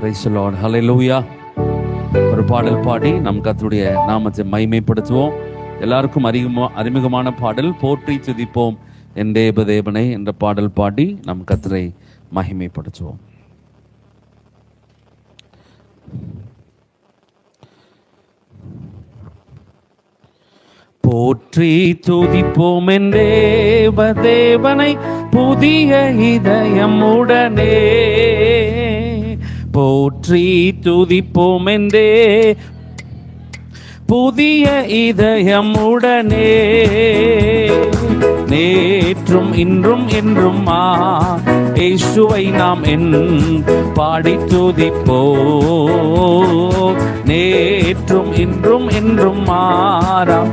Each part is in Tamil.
Price the Lord. ஹல்லேலூயா. ஒரு பாடல் பாடி நம் கர்த்தருடைய நாமத்தை மகிமைப்படுத்துவோம். எல்லாருக்கும் அறிமுகமான பாடல் போற்றி துதிப்போம் என் தேவதேவனை என்ற பாடல் பாடி நம் கர்த்தரை மகிமைப்படுத்துவோம். போற்றி துதிப்போம் என் தேவதேவனை புதிய இதயம் உடனே. போற்றி துதிப்போம் என்றே புதிய இதயம் உடனே. நேற்றும் இன்றும் என்றும் இயேசுவை நாம் பாடி துதிப்போ. நேற்றும் இன்றும் என்றும் மாறாம்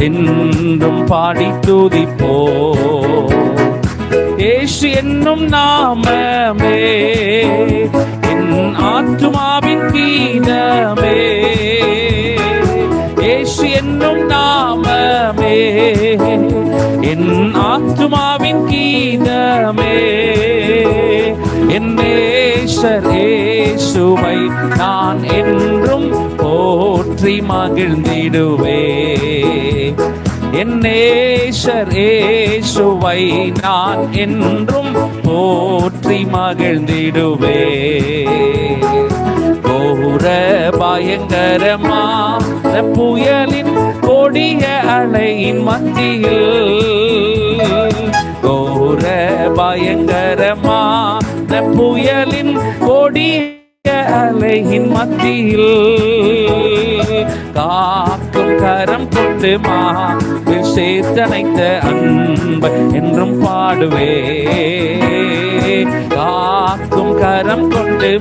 என்றும் பாடி துதிப்போ. இயேசு என்னும் நாமமே என் ஆத்துமாவின் கீதமே. இயேசு என்னும் நாமமே என் ஆத்துமாவின் கீதமே. என் நேசர் இயேசுவை நான் என்றும் போற்றி மகிழ்ந்திடுவே. என் நேசர் இயேசுவை நான் என்றும் போற்றி மகிழ்ந்திடுவே. கோர பயங்கரமான புயலின் கொடிய அலையின் மத்தியில், கோர பயங்கரமான புயலின் கொடிய அலையின் மத்தியில் காக்கும் கரம் கொண்டு சேர்த்தனைத்த அன்பை என்றும் பாடுவே. காக்கும் கரம் கொண்டு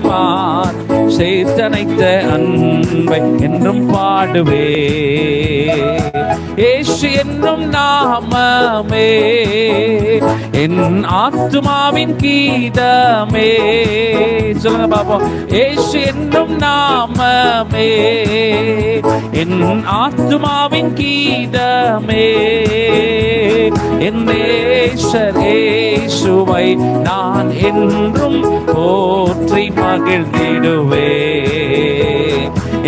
சேர்த்தனைத்த அன்பை என்றும் பாடுவே. இயேசு என்னும் நாமமே என் ஆத்துமாவின் கீதமே. சொல்லுங்க பாப்போம். இயேசு என்னும் நாமமே என் ஆத்துமாவின் கீதமே. என் நேசர் இயேசுவை நான் என்றும் போற்றி மகிழ்ந்திடுவே.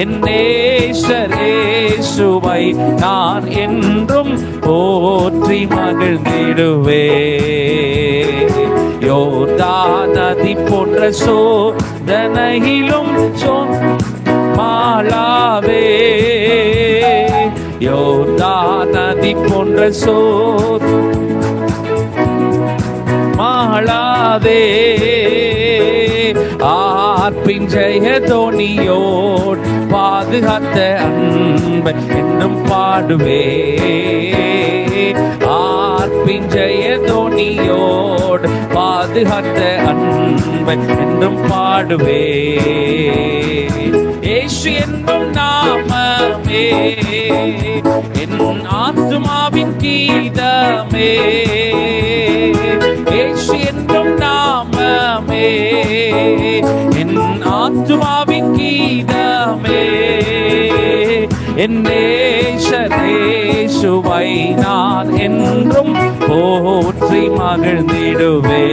என் நேசர் இயேசுவை நான் என்றும் போற்றி மகிழ்ந்திடுவே. யோர்தான் நதி போன்ற சோதனையிலும் மாளாவே. யோர்தான் நதி போன்ற மாளாதே. ஆர்ப்பின் ஜெய தோணியோர் பாதுகாத்த அன்பை என்னும் பாடுவே. ஆர்ப்பின் ஜெய தோணியோர் பாதுகாத்த அன்பை என்றும் பாடுவே. இயேசு என்னும் நாமமே என் ஆத்துமாவின் கீதமே. இயேசு என்னும் நாமமே என் ஆத்துமாவின் கீதமே. என் நேசர் இயேசுவை நான் என்றும் போற்றி மகிழ்ந்திடுவே.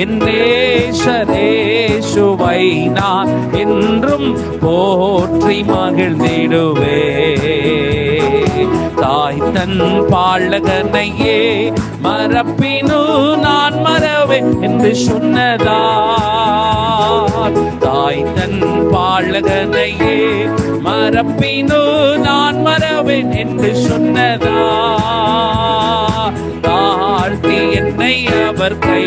என் நேசர் இயேசுவை நான் என்றும் போற்றி மகிழ்ந்திடுவே. தாய் தன் பாலகனையே மறப்பினு நான் மறவேன் என்று சொன்னதா. தாய் தன் பாலகனையே மறப்பினு நான் மறவேன் என்று சொன்னதா. தாழ்த்தி என்னை அவர் கை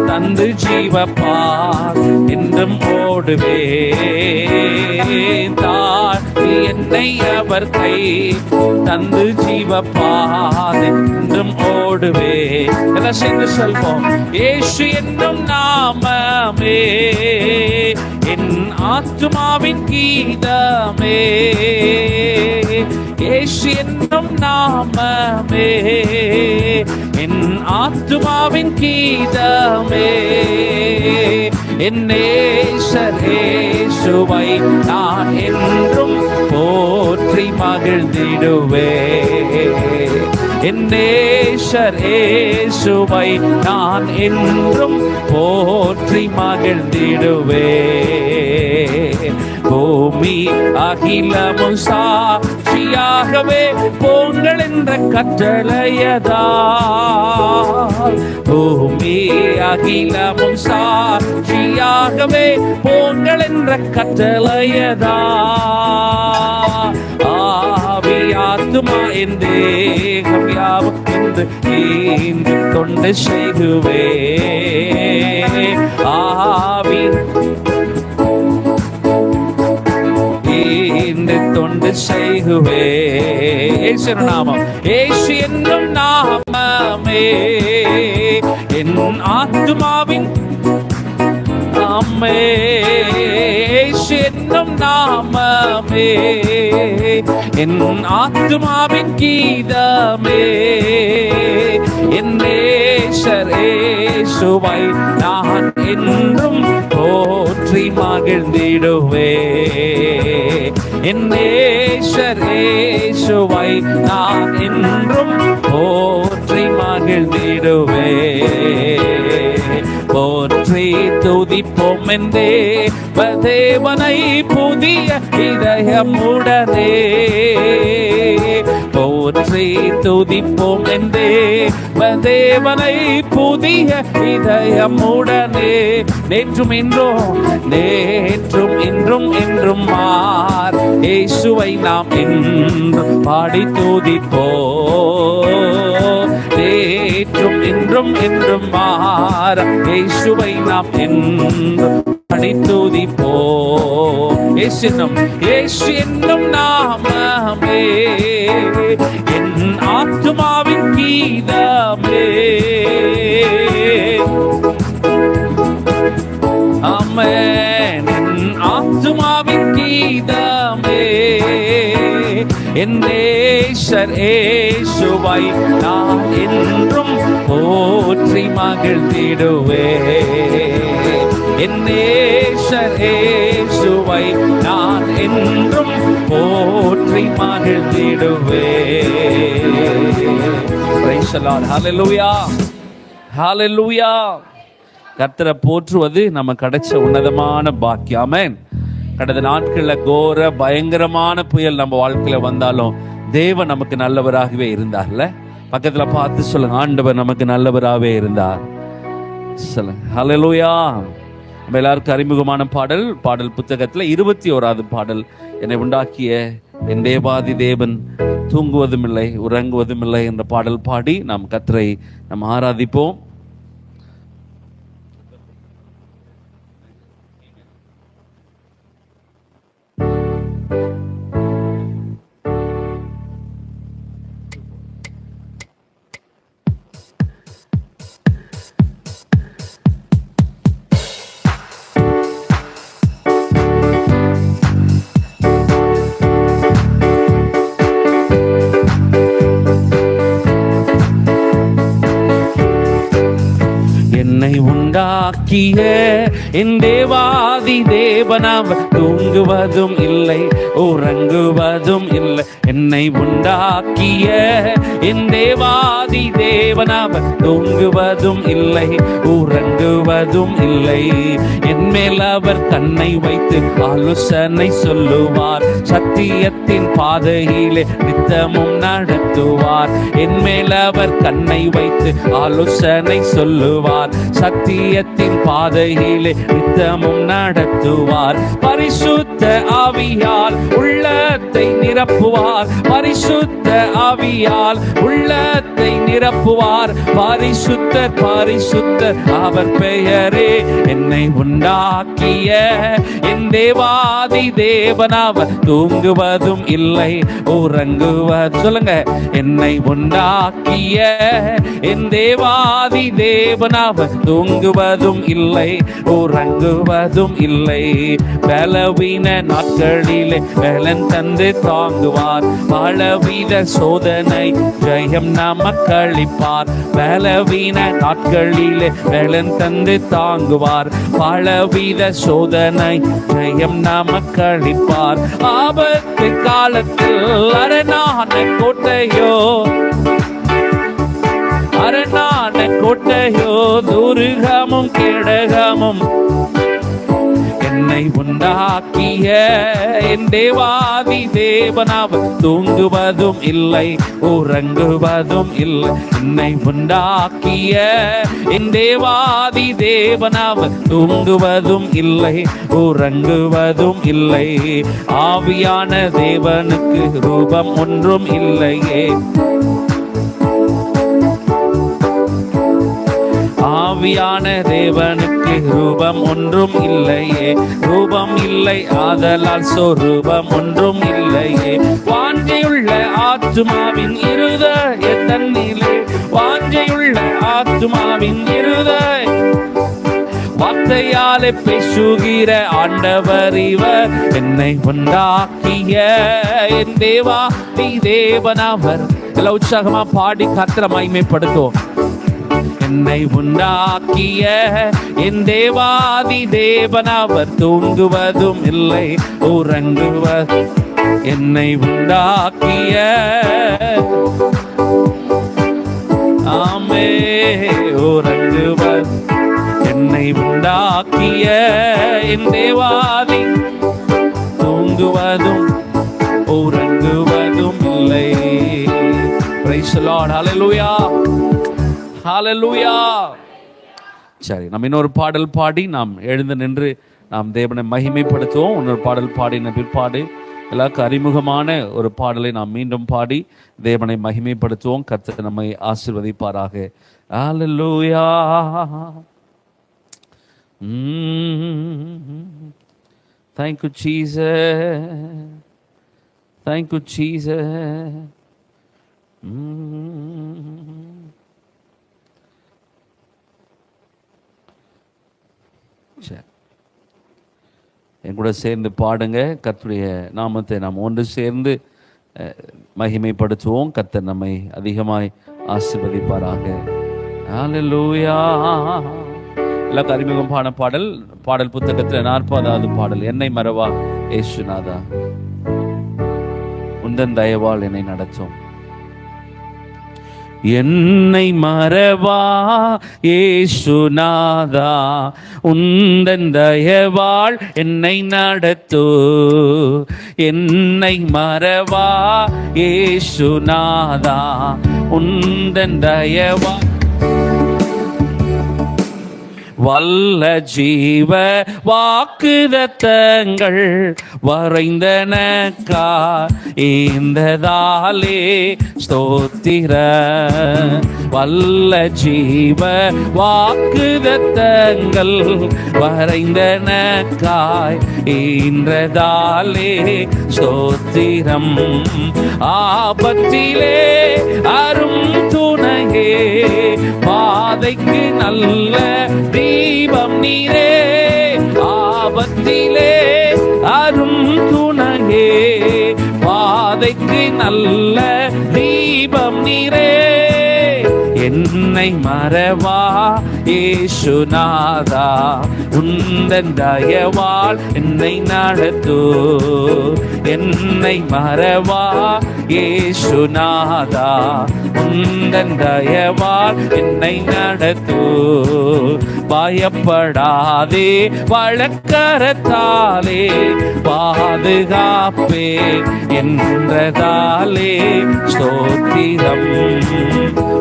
தந்து ஜீவப்பார் என்றும் ஓடுவே. தாழ்த்தி என்னை அவர் கை தந்து ஜீவப்பார் என்றும் ஓடுவே. எல்லாம் சேர்ந்து சொல்வோம். இயேசு என்னும் நாமமே என் ஆத்துமாவின் கீதமே. இயேசு என்னும் நாமமே என் ஆத்துமாவின் கீதமே. என் நேசர் இயேசுவை நான் என்றும் போற்றி மகிழ்ந்திடுவே. என் நேசர் இயேசுவை நான் என்றும் போற்றி மகிழ்ந்திடுவே. பூமி அகிலமும் சாட்சியாகவே போங்கள் என்ற கட்டளையதால், பூமி அகிலமும் சாட்சியாகவே போங்கள் என்ற கட்டளையதால், ஆவி ஆத்துமா என் தேகம் யாவும் என்று ஈந்து கொண்டு செய்குவே. ஆவி தொண்டு செய்குவே. இயேசு நாமம், இயேசு என்னும் நாமமே என் ஆத்துமாவின் நாமே. இயேசு என்னும் நாமமே என் ஆத்துமாவின் கீதமே. என் நேசர் இயேசுவை நான் என்றும் போற்றி மகிழ்ந்திடுவே. என் நேசர் இயேசுவை நான் என்றும் போற்றி மகிழ்ந்திடுவே. போற்றி துதிப்போம் என்றே தேவனை புதிய இதயமுடனே. போற்றி துதிப்போம் என்றே தேவனை புதிய இதயமுடனே. நேற்றும் இன்றும் என்றும் மார் இயேசுவை நாம் என்றும் பாடி துதிப்போம். நேற்றும் இன்றும் மார் இயேசுவை நாம் என்றும் பாடி துதிப்போம். இயேசு என்னும் நாமமே என் ஆத்துமாவின் கீதமே. ஆமென். என் ஆத்துமாவின் கீதமே. என் நேசர் இயேசுவை நான் என்றும் போற்றி மகிழ்ந்திடுவே. என் நேசர் இயேசுவை நான் என்றும் போற்றி மகிழ்ந்திடுவே. Praise the Lord. Hallelujah. Hallelujah. கர்த்தரை போற்றுவது நம்ம கிடைச்ச உன்னதமான பாக்கியம். ஆமென். கடந்த நாட்களில் கோர பயங்கரமான புயல் நம்ம வாழ்க்கையில வந்தாலும் தேவன் நமக்கு நல்லவராகவே இருந்தார்ல. பக்கத்துல பார்த்து சொல்லுங்க, ஆண்டவர் நமக்கு நல்லவராகவே இருந்தார். சொல்லுங்க ஹல்லேலூயா. நம்ம எல்லாருக்கும் அறிமுகமான பாடல் புத்தகத்துல 21வது பாடல், என்னை உண்டாக்கிய என் தேவாதி தேவன் தூங்குவதும் இல்லை உறங்குவதும் இல்லை என்ற பாடல் பாடி நாம் கர்த்தரை நாம் ஆராதிப்போம். உண்டாக்கிய என் தேவாதி தேவனாவர் தூங்குவதும் இல்லை உறங்குவதும் இல்லை. என்னை உண்டாக்கிய என் தேவாதி தேவனாவர் தூங்குவதும் இல்லை உறங்குவதும் இல்லை. என் மேல் அவர் கண்ணை வைத்து ஆலோசனை சொல்லுவார், சத்தியத்தின் பாதையிலே நித்தமும் நடத்துவார். என் மேல் அவர் கண்ணை வைத்து ஆலோசனை சொல்லுவார், சத்தியத்தின் பாதையிலே நித்தமும் நடத்துவார். பரிசுத்த ஆவியால் உள்ளத்தை நிரப்புவார், பரிசுத்த ஆவியால் உள்ளத்தை நிரப்புவார். பரிசுத்தர் பரிசுத்தர் அவர் பெயரே. என்னை உண்டாக்கிய என் தேவாதி தேவனாவர் தூங்குவதும் இல்லை உறங்குவது. சொல்லுங்க, என்னை உண்டாக்கிய என் தேவாதி தேவனாவர் தூங்குவதும் இல்லை உறங்குவதும் இல்லை. பலவீன நாட்களிலே பலன் தந்து தாங்குவார், பலவித சோதனை ஜெயம் நமக்களிப்பார். பலவீன நாட்களிலே பலன் தந்து தாங்குவார், பலவித சோதனை ஜெயம் நமக்களிப்பார். ஆபத்து காலத்தில் அரணான கோட்டையோ அரணான கோட்டையோ துருகமும் கேடகமும் என்னை உண்டாக்கிய என் தேவாதி தேவனாவர் தூங்குவதும் இல்லை உறங்குவதும் இல்லை. என்னை உண்டாக்கிய என் தேவாதி தேவனாவர் தூங்குவதும் இல்லை உறங்குவதும் இல்லை. ஆவியான தேவனுக்கு ரூபம் ஒன்றும் இல்லையே. ஆவியான தேவனுக்கு ரூபம் ஒன்றும் இல்லையே. ரூபம் இல்லை ஆதலால் சொரூபம் ஒன்றும் இல்லையே. வாஞ்சையுள்ள ஆத்துமாவின் இருதய தன்னிலே, வாஞ்சையுள்ள ஆத்துமாவின் இருதய வார்த்தையாலே பேசுகிற ஆண்டவர் இவர். என்னை உண்டாக்கிய என் தேவாதி தேவனவர். எல்லாம் உற்சாகமா பாடி கர்த்தரை மகிமைப்படுத்துவோம். என்னை உண்டாக்கிய என் தேவாதி தேவனவர் தூங்குவதும் இல்லை உறங்குவது. என்னை உண்டாக்கிய ஆமே உறங்குவது. என்னை உண்டாக்கிய என் தேவாதி தூங்குவதும் உறங்குவதும் இல்லை. Praise the Lord. Hallelujah. ஹalleluya. சரி, நம்ம இன்னொரு பாடல் பாடி நாம் எழுந்து நின்று நாம் தேவனை மகிமைப்படுத்துவோம். இன்னொரு பாடல் பாடின பிற்பாடு எல்லாருக்கும் அறிமுகமான ஒரு பாடலை நாம் மீண்டும் பாடி தேவனை மகிமைப்படுத்துவோம். கர்த்தர் நம்மை ஆசீர்வதிப்பாராக. ஹalleluya. Thank you Jesus. Thank you Jesus. என் கூட சேர்ந்து பாடுங்க. கர்த்தருடைய நாமத்தை நாம் ஒன்று சேர்ந்து மகிமைப்படுத்துவோம். கர்த்தர் நம்மை அதிகமாய் ஆசீர்வதிப்பாராக. ஹalleluya. எல்லாருக்கும் அறிமுகம் பாட பாடல் புத்தகத்தில் 40வது பாடல். என்னை மறவா இயேசுநாதா, உந்தன் தயவால் என்னை நடத்தும். என்னை மறவா இயேசுநாதா, உந்தன் தயவால் என்னை நடத்து. என்னை மறவா இயேசுநாதா, உந்தன் தயவால் வல்ல ஜீவ வாக்குதத்தங்கள் வரைந்தனக்கா இந்ததாலே ஸ்தோத்திர. வல்ல ஜீவ வாக்குதத்தங்கள் வரைந்தனக்காய் இன்றதாலே ஸ்தோத்திரம். ஆபத்திலே அரும் துணையே, பாதைக்கு நல்ல தீபம் நீரே. ஆபத்திலே அரும் துணையே, பாதைக்கு நல்ல தீபம் நீரே. என்னை மறவா இயேசுநாதா, உந்தன் தயவால் என்னை நடத்து. என்னை மறவா இயேசுநாதா, உந்தன் தயவால் என்னை நடத்து. பயப்படாதே வழக்கரத்தாலே பாதுகாப்பே என்றதாலே ஸ்தோத்திரம்.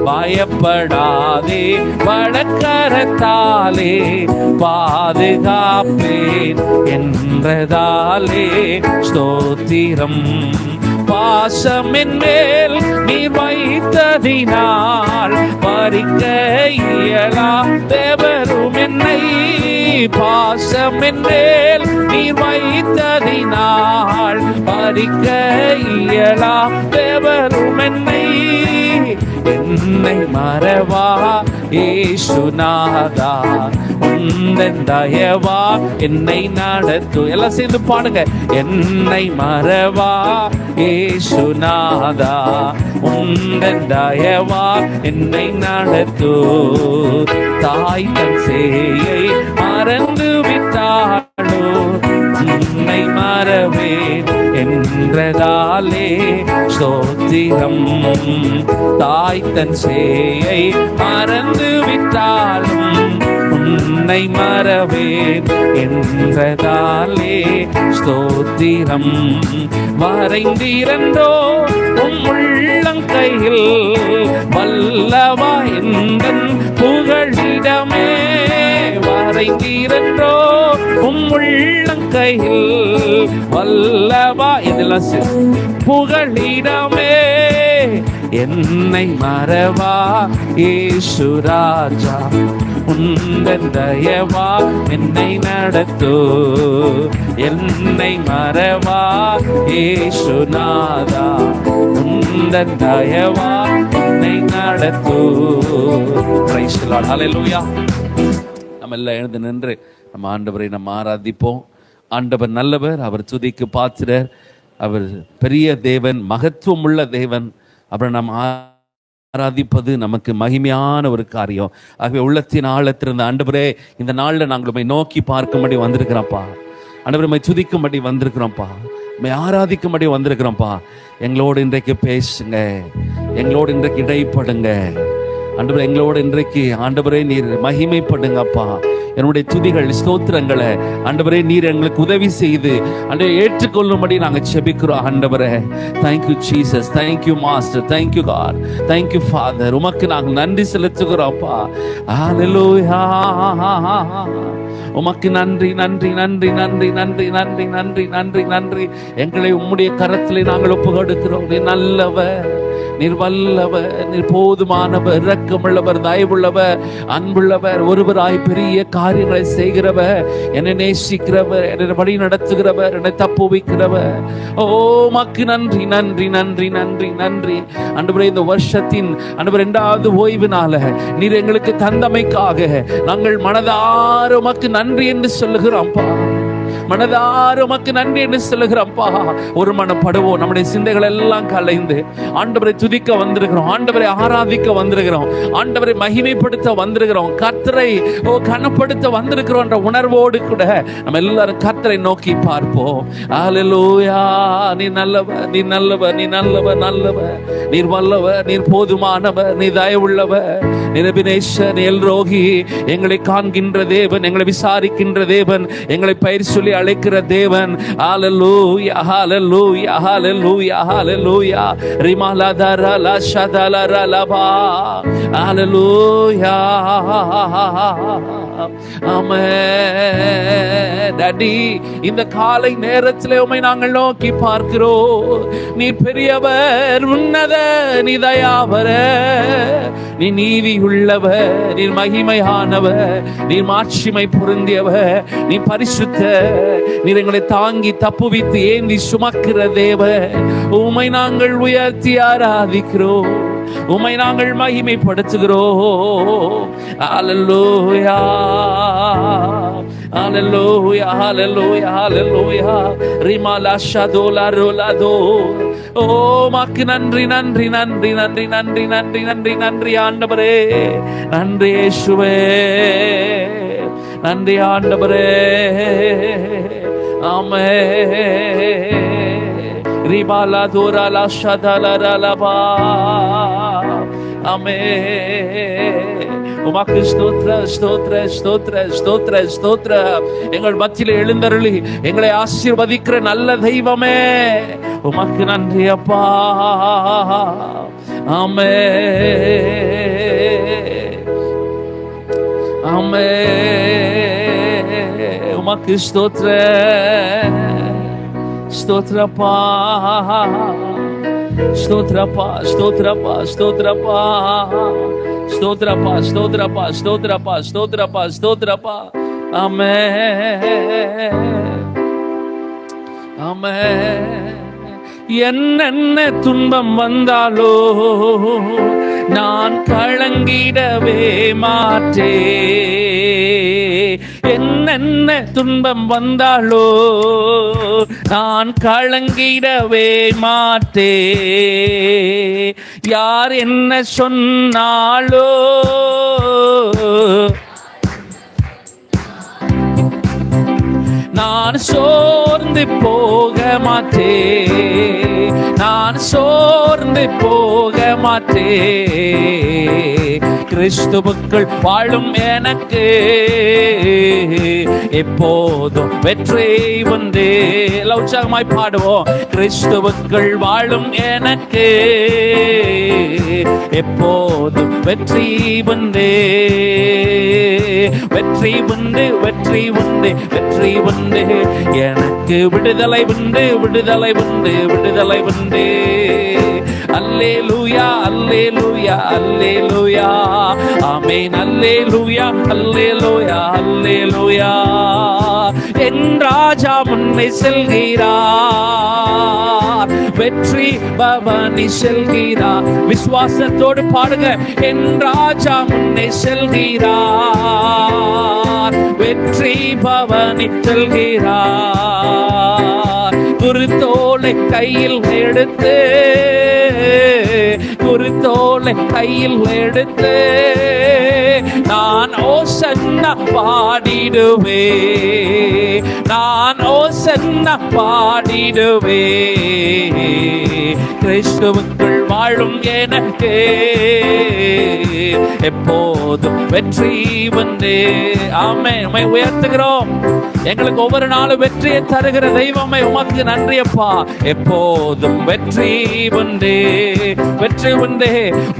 பயப்படாதே வழக்கரத்தாலே பாதுகாப்பேன் என்றதாலே ஸ்தோத்திரம். பாசமின் மேல் நீர் வைத்ததினால் பறிக்க இயலா தேவரும் என்னை. பாசமின் மேல் நீர் வைத்ததினால் பறிக்க இயலா தேவரும் என்னை. என்னை மறவா இயேசுநாதா, உந்தன் தயவா என்னை நடத்து. எல்லாம் சேர்ந்து பாடுங்க. என்னை மறவா இயேசுநாதா, உந்தன் தயவா என்னை நடத்து. தாய் தன் சேயை மறந்து விட்டாளோ, உன்னை மறவேன் என்றதாலே ஸ்தோத்திரம். தாய் தன் சேயை மறந்து விட்டாலும் உன்னை மறவேன் என்றதாலே ஸ்தோத்திரம். வரைந்திரண்டோ உள்ளங்கையில் வல்லவா எந்தன் புகழிடமே. வரைந்திரண்டோ உள்ளங்கையில் வல்லவா இதெல்லாம் புகழிடமே. என்னை மறவா இயேசு ராஜா, உந்தன் தயவா என்னை நடத்து. என்னை மறவா இயேசு நாதா, உந்தன் தயவா என்னை நடத்து. Praise the Lord. ஹல்லேலூயா. நம்ம எல்லாம் எழுந்து நின்று நம்ம ஆண்டவரை நம்ம ஆராதிப்போம். ஆண்டவர் நல்லவர், அவர் துதிக்கு பாத்திரர், அவர் பெரிய தேவன், மகத்துவம் உள்ள தேவன். அப்புறம் நம்ம ஆராதிப்பது நமக்கு மகிமையான ஒரு காரியம். ஆகவே உள்ளத்தின் ஆழத்திலிருந்து ஆண்டவரே இந்த நாளில் நாங்கள் உம்மை நோக்கி பார்க்கும்படி வந்திருக்கிறோம்ப்பா. ஆண்டவரை உம்மை துதிக்கும்படி வந்திருக்கிறோம்ப்பா, உம்மை ஆராதிக்கும்படி வந்திருக்கிறோம்ப்பா. எங்களோடு இன்றைக்கு பேசுங்க, எங்களோடு இன்றைக்கு இடைப்படுங்க ஆண்டவரே. எங்களோடு இன்றைக்கு ஆண்டவரே நீர் மகிமைப்படுங்கப்பா. என்னுடைய துதிகள் ஸ்தோத்திரங்களை ஆண்டவரே நீர் எங்களுக்கு உதவி செய்து ஆண்டவரே ஏற்றுக்கொள்ளும்படி நாங்கள் செபிக்கிறோம் ஆண்டவரே. Thank you Jesus, thank you master, thank you God, thank you father. உமக்கு நாங்கள் நன்றி செலுத்துகிறோம்ப்பா. ஹல்லேலூயா. உமக்கு நன்றி நன்றி நன்றி நன்றி நன்றி நன்றி நன்றி நன்றி நன்றி. எங்களை உம்முடைய கரத்திலே நாங்கள் ஒப்பு கொடுக்கிறோம். நீ நல்லவர், நீர் வல்லவர், நீர் போதுமானவர், இரக்கமுள்ளவர், தயவுள்ளவர், அன்புள்ளவர், ஒருவராய் பெரிய காரியங்களை செய்கிறவர், என்னை நேசிக்கிறவர், என்னை வழி நடத்துகிறவர், என்னை தப்புவிக்கிறவர். ஓ மக்கு நன்றி நன்றி நன்றி நன்றி நன்றி ஆண்டவரே. இந்த வருஷத்தின் ஆண்டவர் 2வது ஓய்வு நாள நீர் எங்களுக்கு தந்தமைக்காக நாங்கள் மனதார உமக்கு நன்றி என்று சொல்லுகிறோம்ப்பா. மனதார உமக்கு நன்றி என்று சொல்லுகிறோம்ப்பா. ஒரு மனப்படுவோம். நம்முடைய சிந்தைகள் எல்லாம் கலைந்து ஆண்டவரை துதிக்க வந்திருக்கிறோம், ஆண்டவரை ஆராதிக்க வந்திருக்கிறோம், ஆண்டவரை மகிமைப்படுத்த வந்திருக்கிறோம், கர்த்தரை கனப்படுத்த வந்திருக்கிறோம் என்ற உணர்வோடு கூட நம்ம எல்லாரும் கர்த்தரை நோக்கி பார்ப்போம். ஹல்லேலூயா. நீ நல்லவர், நீ நல்லவர், நீ நல்லவர், நல்லவர், நீர் வல்லவர், நீர் போதுமானவர், நீ தயவுள்ளவர், நீர் எபினேசர், நீர் எல்ரோகி, எங்களை காண்கின்ற தேவன், எங்களை விசாரிக்கின்ற தேவன், எங்களை பயிர் சொல்லி அழைக்கிற தேவன். ஹல்லேலூயா ஹல்லேலூயா ஹல்லேலூயா ஹல்லேலூயா. ரிமாலதர லஷதலர லபா. ஹல்லேலூயா. ஆமென். டாடி, இந்த காலை நேரத்திலே உம்மை நாங்கள் நோக்கி பார்க்கிறோம். நீ பெரியவர், உன்னத, நீ தயாபரர், நீ நீதி உள்ளவர், நீ மகிமையானவர், நீ மாட்சிமை பொருந்தியவர், நீ பரிசுத்த, நீர் எங்களை தாங்கி தப்புவித்து ஏந்தி சுமக்கிற தேவன். உம்மை நாங்கள் உயர்த்தி ஆராதிக்கிறோம், உம்மை நாங்கள் மகிமைப்படுத்துகிறோம். ஹல்லேலூயா ஹல்லேலூயா ஹல்லேலூயா ஹல்லேலூயா. ரிமாலா ஷதோலா ரோலாதோ. ஓ மக்கு நன்றி நன்றி நன்றி நன்றி நன்றி நன்றி நன்றி நன்றி ஆண்டவரே. நன்றி இயேசுவே, நன்றி ஆண்டவரே. ஆமென். ரிபாலா தோராலா ஷதலரலபா. ஆமென். உமக்கு ஸ்தோத்திர ஸ்தோத்திர ஸ்தோத்திர ஸ்தோத்திர ஸ்தோத்திர. எங்கள் மத்தியிலே எழுந்தருளி எங்களை ஆசீர்வதிக்கிற நல்ல தெய்வமே, உமக்கு நன்றி அப்பா. ஆமென் ஆமென். உமக்கு ஸ்தோத்திர ஸ்தோத்திரப்பா ஸ்தோத்திரப்பா ஸ்தோத்திரப்பா ஸ்தோத்திரப்பா ஸ்தோத்திரப்பா ஸ்தோத்திரப்பா ஸ்தோத்திரப்பா ஸ்தோத்திரப்பா ஸ்தோத்திரப்பா. ஆமென் ஆமென். என்னென்ன துன்பம் வந்தாலோ நான் கலங்கிடவே மாட்டேன். என்னென்ன துன்பம் வந்தாலோ நான் கலங்கிடவே மாட்டேன். யார் என்ன சொன்னாலோ நான் சோர்ந்து போக மாட்டேன், நான் சோர்ந்து போக மாட்டேன். கிறிஸ்துவுக்குள் வாழும் எனக்கு எப்போதும் வெற்றி உண்டு. உற்சாகமாய் பாடுவோம். கிறிஸ்துவுக்குள் வாழும் எனக்கு எப்போதும் வெற்றி உண்டு, வெற்றி உண்டு, வெற்றி உண்டு, வெற்றி உண்டு. எனக்கு விடுதலை உண்டு, விடுதலை உண்டு, விடுதலை உண்டு. அல்லேலூயா, அல்லேலூயா, அல்லேலூயா, ஆமென். அல்லேலூயா, அல்லேலூயா, அல்லேலூயா. என் ராஜா முன்னே செல்கிறார், வெற்றி பவனி செல்கிறார். விசுவாசத்தோடு பாடுங்க. என் ராஜா முன்னே செல்கிறார், வெற்றி பவனி செல்கிறார். குருத்தோலை கையில் எடுத்து, குருத்தோலை கையில் எடுத்து நான் ஓசன்னா பாடிடுவே, நான் ஓசன்னா பாடிடுவே. கிறிஸ்துவுக்குள் வாழும் எனக்கு எப்போதும் வெற்றி உண்டு. ஆமென். உம்மை உயர்த்துகிறோம். எங்களுக்கு ஒவ்வொரு நாளும் வெற்றியை தருகிற தெய்வமே உமக்கு நன்றி அப்பா. எப்போதும் வெற்றி உண்டு, வெற்றி உண்டு,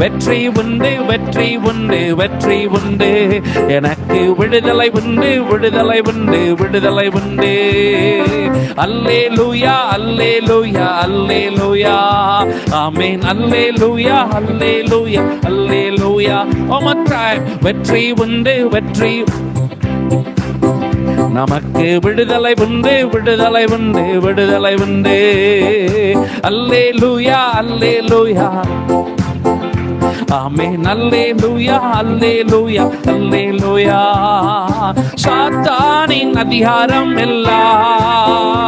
வெற்றி உண்டு, வெற்றி உண்டு, வெற்றி உண்டு. எனக்கு விடுதலை உண்டு, விடுதலை உண்டு, விடுதலை உண்டு. அல்லேலூயா, அல்லேலூயா, அல்லேலூயா, ஆமென். அல்லேலூயா, அல்லேலூயா, அல்லேலூயா. One more time. வெற்றி உண்டு, வெற்றி. நமக்கு விடுதலை உண்டு, விடுதலை உண்டு, விடுதலை உண்டு. அல்லேலூயா, அல்லேலூயா, ஆமென். அல்லேலூயா, அல்லேலூயா, அல்லேலூயா. சாத்தானின் அதிகாரம் எல்லாம்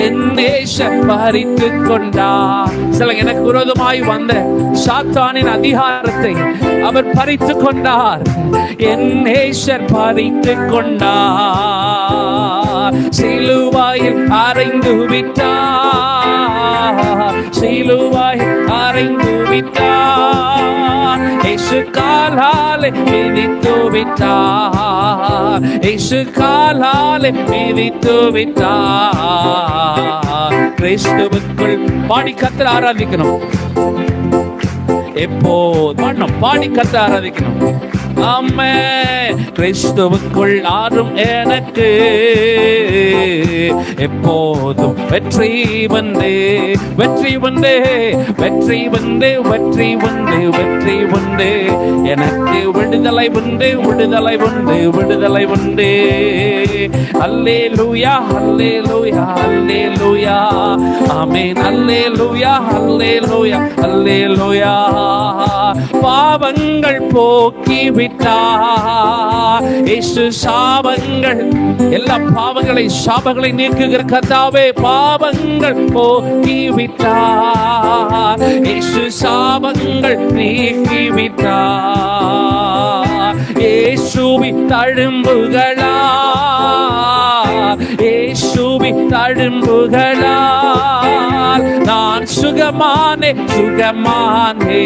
என் நேசர் பறித்து கொண்டார். சில எனக்கு விரோதமாய் வந்த சாத்தானின் அதிகாரத்தை அவர் பறித்து கொண்டார். என் நேசர் பறித்து கொண்டார். சிலுவாயில் அறைந்து விட்டார், சிலுவாயில் அறைந்து விட்டார். இயேசு காலாலே மிதித்து விட்டார், இயேசு காலாலே மிதித்து விட்டார். கிறிஸ்துவுக்குள் பாடி கர்த்தரை ஆராதிக்கணும். எப்போதும் பாடி கர்த்தரை ஆராதிக்கணும். ஆமென். கிறிஸ்துவுக்குள் ஆறும் எனக்கு எப்போதும் வெற்றி உண்டு, வெற்றி உண்டு, வெற்றி உண்டு, வெற்றி உண்டு, வெற்றி உண்டு. எனக்கு விடுதலை உண்டு, விடுதலை உண்டு, விடுதலை உண்டு. அல்லேலூயா, அல்லேலூயா, அல்லேலூயா, ஆமென். அல்லேலூயா, அல்லேலூயா, அல்லேலூயா. பாவங்கள் போக்கி விட்டார் இயேசு. சாபங்கள், எல்லா பாவங்களை சாபங்களை நீக்குகிற கர்த்தாவே, பாவங்கள் போக்கி விட்டார் இயேசு. சாபங்கள் நீக்கி விட்டார் இயேசுவின் தழும்புகளால், இயேசுவின் தழும்புகளால் நான் சுகமானே, சுகமானே,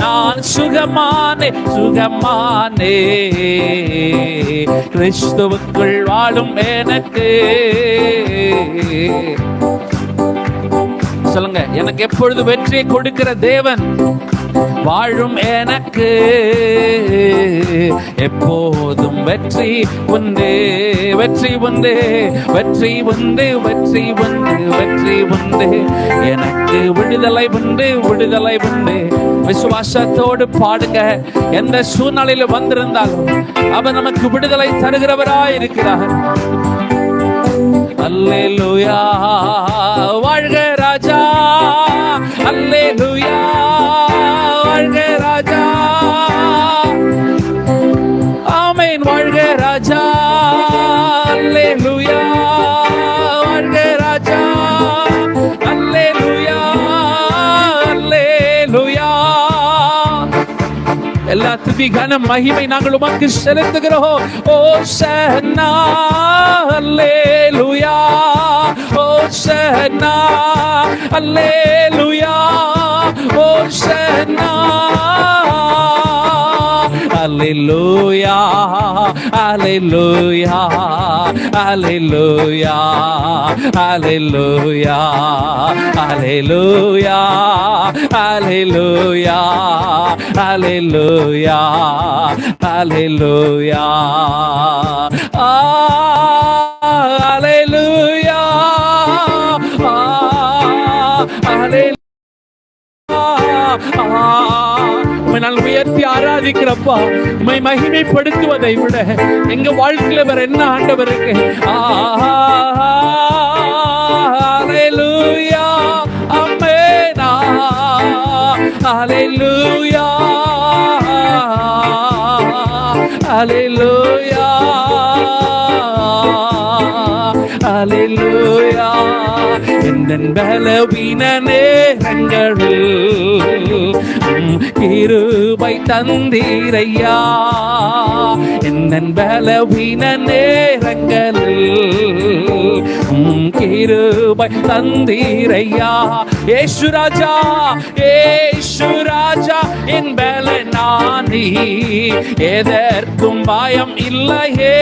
நான் சுகமானே, சுகமானே. கிறிஸ்துவுக்குள் வாழும் எனக்கு சொல்லுங்க. எனக்கு எப்பொழுது வெற்றியை கொடுக்கிற தேவன் வாழும் எனக்கு எப்போதும் வெற்றி உண்டு, வெற்றி உண்டு, வெற்றி உண்டு, வெற்றி உண்டு, வெற்றி உண்டு. எனக்கு விடுதலை உண்டு, விடுதலை உண்டு. விசுவாசத்தோடு பாடுங்க. எந்த சூழ்நிலையில் வந்திருந்தாலும் அவர் நமக்கு விடுதலை தருகிறவராய் இருக்கிறார். அல்லேலூயா, வாழ்க ராஜா. அல்லேலூயா, வாழ்க ராஜா. ஆமென். வாழ்க ராஜா. அல்லேலூயா, வாழ்க ராஜா. அல்லேலூயா, அல்லேலூயா. எல்லா துதி கனம் மகிமை நாங்கள் உமக்கு செலுத்துகிறோம். ஓசன்னா, அல்லேலூயா ஓசன்னா அல்லேலூயா ஓசன்னா அல்லேலூயா அல்லேலூயா அல்லேலூயா அல்லேலூயா அல்லேலூயா அல்லேலூயா அல்லேலூயா அல்லேலூயா அல்லேலூயா அல்லேலூயா. நான் உயர்த்தி ஆராதிக்கிறப்பா, உம்மை மகிமைப்படுத்துவதை விட எங்க வாழ்க்கையில வேற என்ன ஆண்டவருக்கு? அல்லேலூயா ஆமென் அல்லேலூயா அல்லேலூயா அல்லேலூயா. எந்தன் பலவீன நேரங்களில் கிருபை தந்தீரையா, எந்தன் பலவீன நேரங்களில் கிருபை தந்தீரையா. ஏசு ராஜா ஏசு ராஜா என் பலனானி, எதற்கும் பயம் இல்லையே,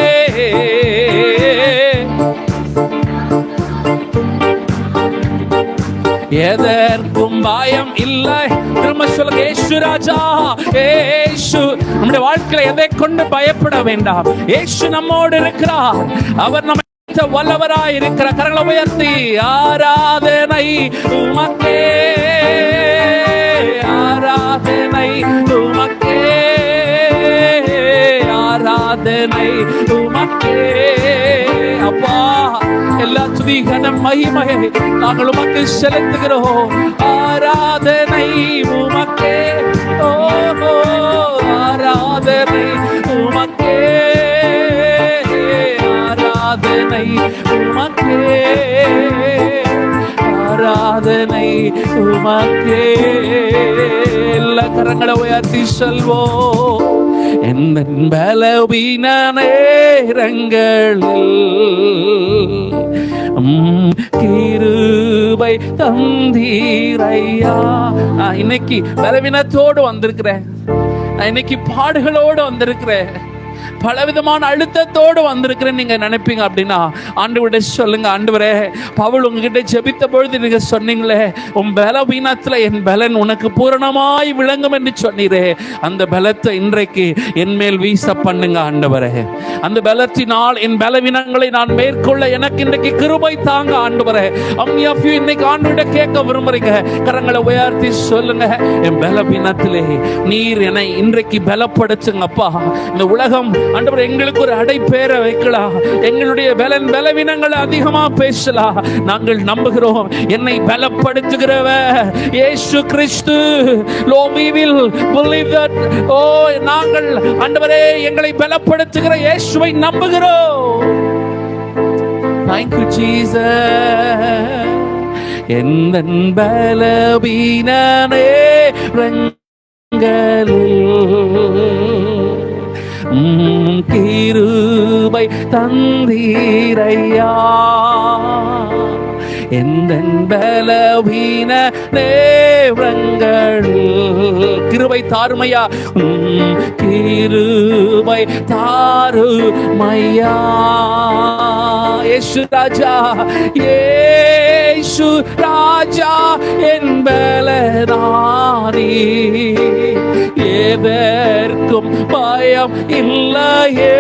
எதற்கும் பயம் இல்லை. திரும்ப சொல்லுங்க, ஏசு ராஜா ஏசு. நம்முடைய வாழ்க்கையில எதை கொண்டு பயப்பட வேண்டாம். ஏசு நம்மோடு இருக்கிறார். அவர் நம்ம வல்லவராய் இருக்கிற. கரங்களை உயர்த்தி ஆராதனை உமக்கே, ஆராதனை உமக்கே, ஆராதனை உமக்கே. அப்பா, எல்லா துதி கனம் மகிமையை நாங்கள் உமக்கு செலுத்துகிறோம். ஆராதனை உமக்கே, ஓ ஆராதனை உமக்கே, ஆராதனை உமக்கே, ஆராதனை உமக்கே. எல்லா கரங்களை உயர்த்தி சொல்வோம். என் பலவீன நேரங்களில் கிருபை தந்தீரையா. இன்னைக்கு பலவீனத்தோடு வந்திருக்கிறேன், இன்னைக்கு பாடுகளோடு வந்திருக்கிறேன், பலவிதமான அழுத்தத்தோடு வந்திருக்கிறேன் நீங்க நினைப்பீங்க. அப்படின்னா ஆண்டவரே சொல்லுங்க, ஆண்டவரே பவுல் உங்ககிட்ட ஜெபித்த பொழுது நீங்க சொன்னீங்களே, உன் பலவீனத்துல என் பலன் உனக்கு பூரணமாய் விளங்கும் என்று சொன்னீரே, அந்த பலத்தை இன்றைக்கு என் மேல் வீச பண்ணுங்க ஆண்டவரே. அந்த பலத்தினால் என் பலவீனங்களை நான் மேற்கொள்ள எனக்கு இன்றைக்கு கிருபை தாங்க ஆண்டவரே. இன்னைக்கு ஆண்டவரே கேட்க விரும்புறீங்க, கரங்களை உயர்த்தி சொல்லுங்க, என் பலவீனத்திலே நீர் என்னை இன்றைக்கு பலப்படுத்துங்கப்பா. இந்த உலகம் ஆண்டவர் எங்களுக்கு ஒரு அடைப்பேரை வைக்கலாம், எங்களுடைய பலவீனங்களை அதிகமா பேசலாம். நாங்கள் நம்புகிறோம் என்னை பலப்படுத்துகிறவர் இயேசு கிறிஸ்து. We will believe that. நாங்கள் ஆண்டவரே எங்களை பலப்படுத்துகிற இயேசுவை நம்புகிறோம். Thank you Jesus. எந்தன் பலவீன நேரங்களில் கிருபை தந்தீரையா, எந்தன் பலவீன நேரங்களில் கிருபை தாருமையா, கிருபை தாருமையா. இயேசு ராஜா இயேசு ராஜா என் பலனானி, எதற்கும் பயம் இல்லையே,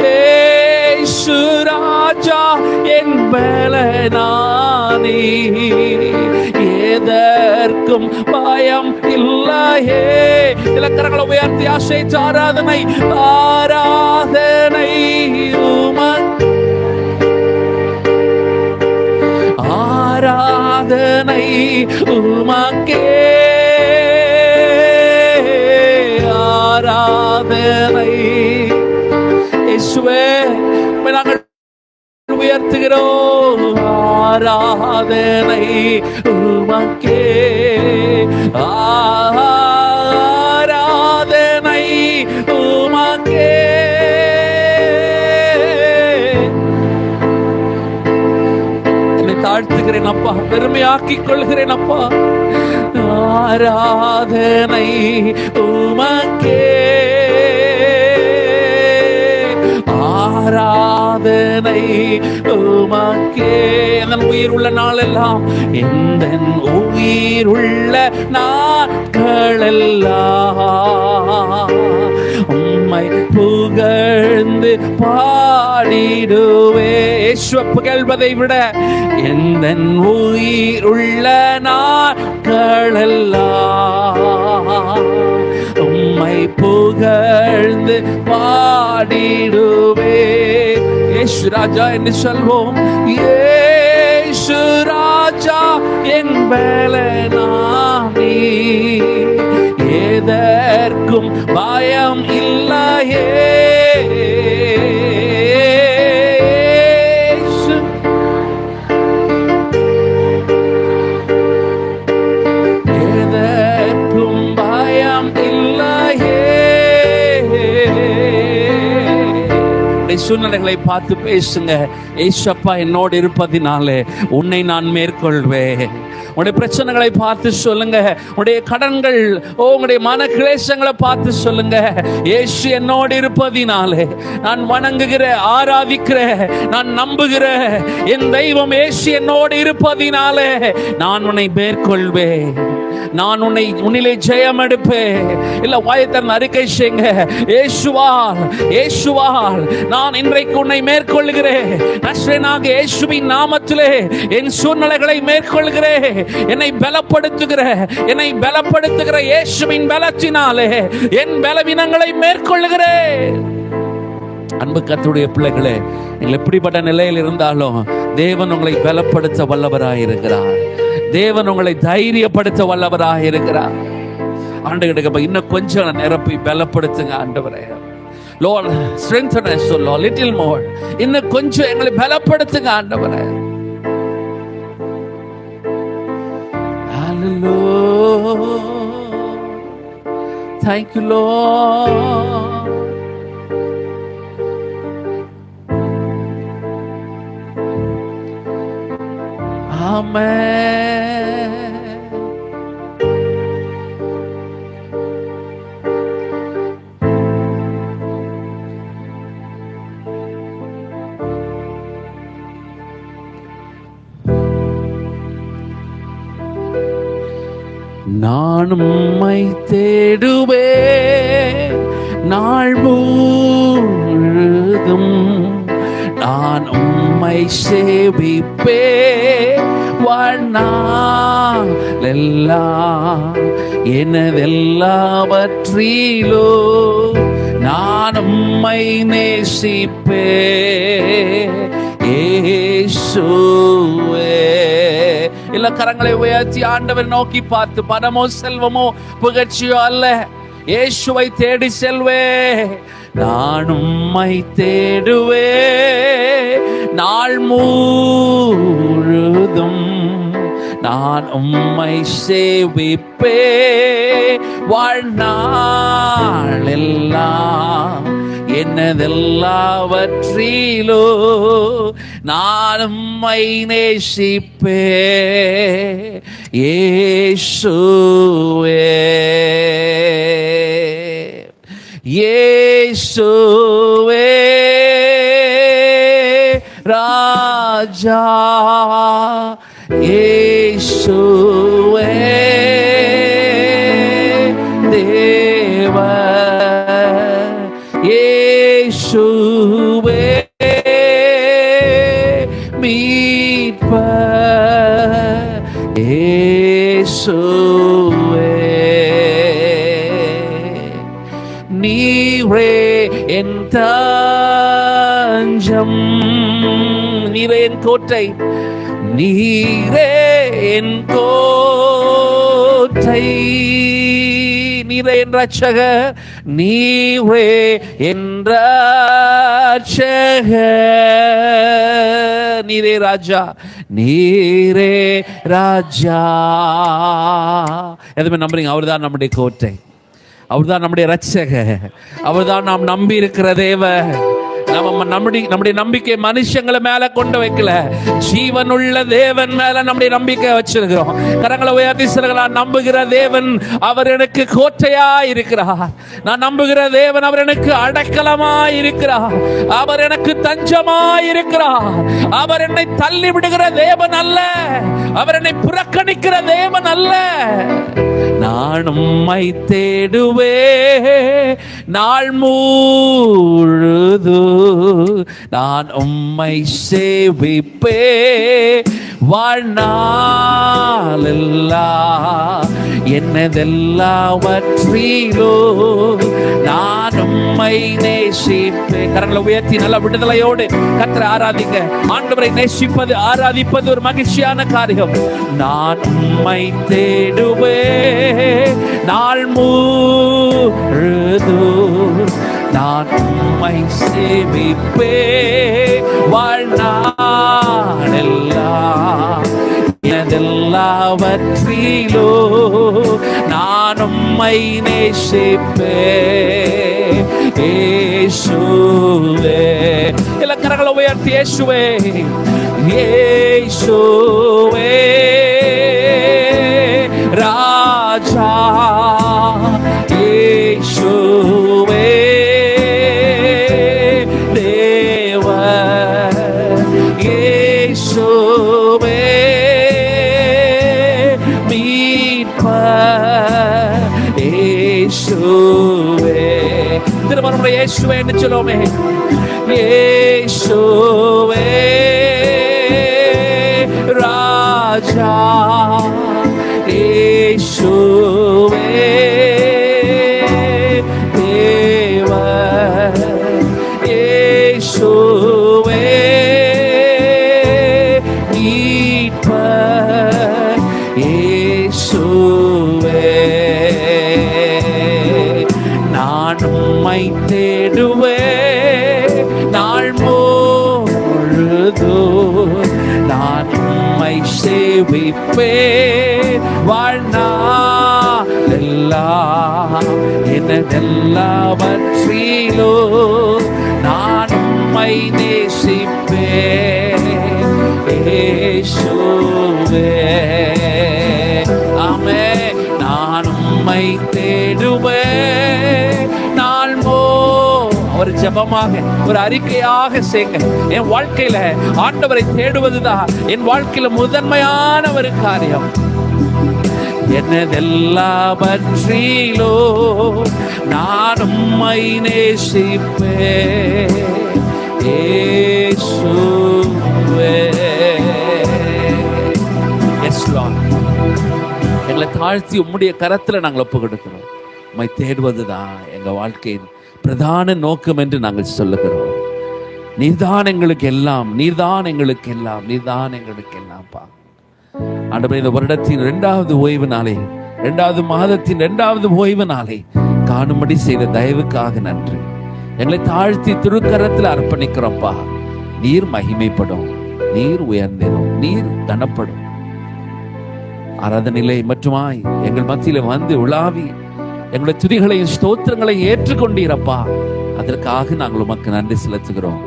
இயேசு ராஜா என் பலனானி, எதற்கும் பயம் இல்லையே. இலக்கரங்களை உயர்த்தி ஆசை ஆராதனை, ஆராதனை உமக்கு, ஆராதனை உமக்கே, ஆராதனை இயேசுவே நாங்கள் உயர்த்துகிறோம். ஆராதனை உமக்கே, ஆராதனை உமக்கே, தாழ்த்துகிறேன் அப்பா, பெருமையாக்கிக் கொள்கிறேன் அப்பா. ஆராதனை உமக்கே, ஆராதனை உமக்கே. என் உயிர் உள்ள நாளெல்லாம், எந்த உயிர் உள்ள நாட்களெல்லாம் உம்மை புகழ்ந்து பாடிடுவே. புகழ்வதை விட எந்த உயிர் உள்ள நாட்களெல்லாம் உம்மை புகழ்ந்து பாடிடுவே. இயேசு ராஜா என்று சொல்வோம். இயேசு ராஜா என் பலனானி, எதற்கும் பயம் இல்லையே. எதற்கும் பயம் இல்லையே. சூழ்நிலைகளை பார்த்து பேசுங்க. ஏசப்பா என்னோடு இருப்பதினாலே உன்னை நான் மேற்கொள்வேன். உடைய பிரச்சனைகளை பார்த்து சொல்லுங்க. உடைய கடன்கள், உங்களுடைய மன கிளேசங்களை பார்த்து சொல்லுங்க. இயேசு என்னோடு இருப்பதினாலே நான் வணங்குகிற, ஆராதிக்கிற, நான் நம்புகிற என் தெய்வம் இயேசு என்னோடு இருப்பதினாலே நான் உன்னை மேற்கொள்வேன். நான் உன்னிலே ஜெயம் எடுப்பேன். இல்ல வாயத்தன் அறிக்கை செய்யுங்க. இயேசுவால், இயேசுவால் நான் இன்றைக்கு உன்னை மேற்கொள்கிறேன். நஸ்ரேனாக இயேசுவின் நாமத்திலே என் சூழ்நிலைகளை மேற்கொள்கிறேன். என்னை பலப்படுத்துகிற இயேசுவின் பலத்தினாலே என் பலவீனங்களை மேற்கொள்கிறேன். அன்பு கர்த்தருடைய பிள்ளைகளே, நீங்கள் எப்படிப்பட்ட நிலையில் இருந்தாலும் தேவன் உங்களை பலப்படுத்த வல்லவராய் இருக்கிறார். தேவன் உங்களை தைரியப்படுத்த வல்லவராக இருக்கிறார். ஆண்டவரே, இன்னும் கொஞ்சம் நிரப்பி பலப்படுத்துங்க ஆண்டவரே. Lord, strengthen us, so Lord, little more. இன்னும் கொஞ்சம் எங்களை பலப்படுத்துங்க ஆண்டவரே. Hallelujah. Thank you, Lord. Amen. நான் உம்மை தேடுவேன் நாள் முழுதும், நான் உம்மை சேவிப்பேன் வாழ்நாள் எல்லாம். எனதெல்லாவற்றிலோ நான் உம்மை நேசிப்பேன் இயேசுவே. இல்ல கரங்களை உயர்த்தி ஆண்டவர் நோக்கி பார்த்து, பணமோ செல்வமோ புகழ்ச்சியோ அல்ல, இயேசுவை தேடி செல்வே. நான் உம்மை தேடுவே நாள் முழுதும், நான் உம்மை சேவிப்பே வாழ்நாள் எல்லாம். என்னதெல்லாவற்றிலோ நான் உம்மை நேசிப்பே இயேசுவே. இயேசுவே ராஜா, இயேசுவே தேவ, இயேசுவே மீட்பர், இயேசுவே நீரே என் தஞ்சம், நீரே என் கோட்டை, நீரே என் கோட்டை, நீரே என் ரட்சகர், நீரே என் ரட்சகர், நீரே ராஜா, நீரே ராஜா. எதுவுமே நம்புறீங்க? அவர்தான் நம்முடைய கோட்டை, அவர்தான் நம்முடைய ரட்சகர், அவர்தான் நாம் நம்பி இருக்கிற தேவன். நம்முடைய நம்பிக்கை மனுஷங்களை மேல கொண்டு வைக்கல, ஜீவனுள்ள தேவன் மேல நம்முடைய நம்பிக்கை வச்சிருக்கிறோம். கரங்களை உயர்த்தி சொல்லுங்க, நான் நம்புகிற தேவன் அவர் எனக்கு கோட்டையா இருக்கிறார். நான் நம்புகிற தேவன் அவர் எனக்கு அடைக்கலமா இருக்கிறார். அவர் எனக்கு தஞ்சமா இருக்கிறார். அவர் என்னை தள்ளி விடுகிற தேவன் அல்ல. அவர் என்னை புறக்கணிக்கிற தேவன் அல்ல. நான் உம்மை தேடுவே நாள் முழுது, நான் உம்மை சேவிப்பே வாழ்நாளெல்லாம். என்னதெல்லாவற்றிலோ நான் உம்மை நேசிப்பேன். கரங்களை உயர்த்தி நல்ல விடுதலையோடு கர்த்தரை ஆராதிங்க. ஆண்டவரை நேசிப்பது, ஆராதிப்பது ஒரு மகிழ்ச்சியான காரியம். நான் உம்மை தேடுவே நாள் முழுது, நான் உம்மை சேவிப்பே வாழ்நாளெல்லாம். எனதெல்லாவற்றிலோ நான் உம்மை நேசிப்பேன். இயேசுவே, எல்லா கரங்களை உயர்த்தி இயேசுவே, இயேசுவே ராஜா, இயேசுவே தேவன், இயேசுவே மீட்பர், இயேசுவே. திருமணம் இயேசுவே என்று சொல்லுவோமே, இயேசுவே ராஜா, இயேசுவே தேவன், இயேசுவே மீட்பர், இயேசுவே. நான் உம்மை தேடுவே நாள் முழுது, நான் உம்மை சேவிப்பே வாழ்நாளெல்லாம். என்னதெல்லாவற்றிலோ நான் உம்மை நேசிப்பேன். இயேசுவே, ஆமென். நான் உம்மை தேடுவேன் நாள் ஒரு ஜெபமாக, ஒரு அறிக்கையாக செய்யுங்க. என் வாழ்க்கையில ஆண்டவரை தேடுவதுதான் என் வாழ்க்கையில முதன்மையான ஒரு காரியம். என்னதெல்லாவற்றிலோ நான் உம்மை நேசிப்பேன். இயேசுவே. எஸ் லார்ட், எங்களை தாழ்த்தி உம்முடைய கரத்துல நாங்கள் ஒப்பு கொடுக்கிறோம். உம்மை தேடுவதுதான் எங்க வாழ்க்கையின் பிரதான நோக்கம் என்று நாங்கள் சொல்லுகிறோம். நீர்தான் எங்களுக்கு எல்லாம், நீர்தான் எங்களுக்கு எல்லாம், நீர்தான் எங்களுக்கு எல்லாம்ப்பா. ஆண்டவரே, இந்த வருடத்தின் 2வது ஓய்வு நாளை, 2வது மாதத்தின் 2வது ஓய்வு நாளை காணும்படி செய்த தயவுக்காக நன்றி. எங்களை தாழ்த்தி திருக்கரத்தில் அர்ப்பணிக்கிறோம்ப்பா. நீர் மகிமைப்படும், நீர் உயர்ந்திடும், நீர் கனப்படும். ஆராதனையிலே மற்றுமாய் எங்கள் மத்தியில வந்து உலாவி எங்களுடைய துதிகளையும் ஸ்தோத்திரங்களையும் ஏற்றுக்கொண்டீரப்பா. அதற்காக நாங்கள் உமக்கு நன்றி செலுத்துகிறோம்.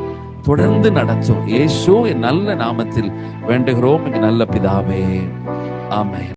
தொடர்ந்து நடத்தும் இயேசு என் நல்ல நாமத்தில் வேண்டுகிறோம், எங்கள் நல்ல பிதாவே, ஆமென்.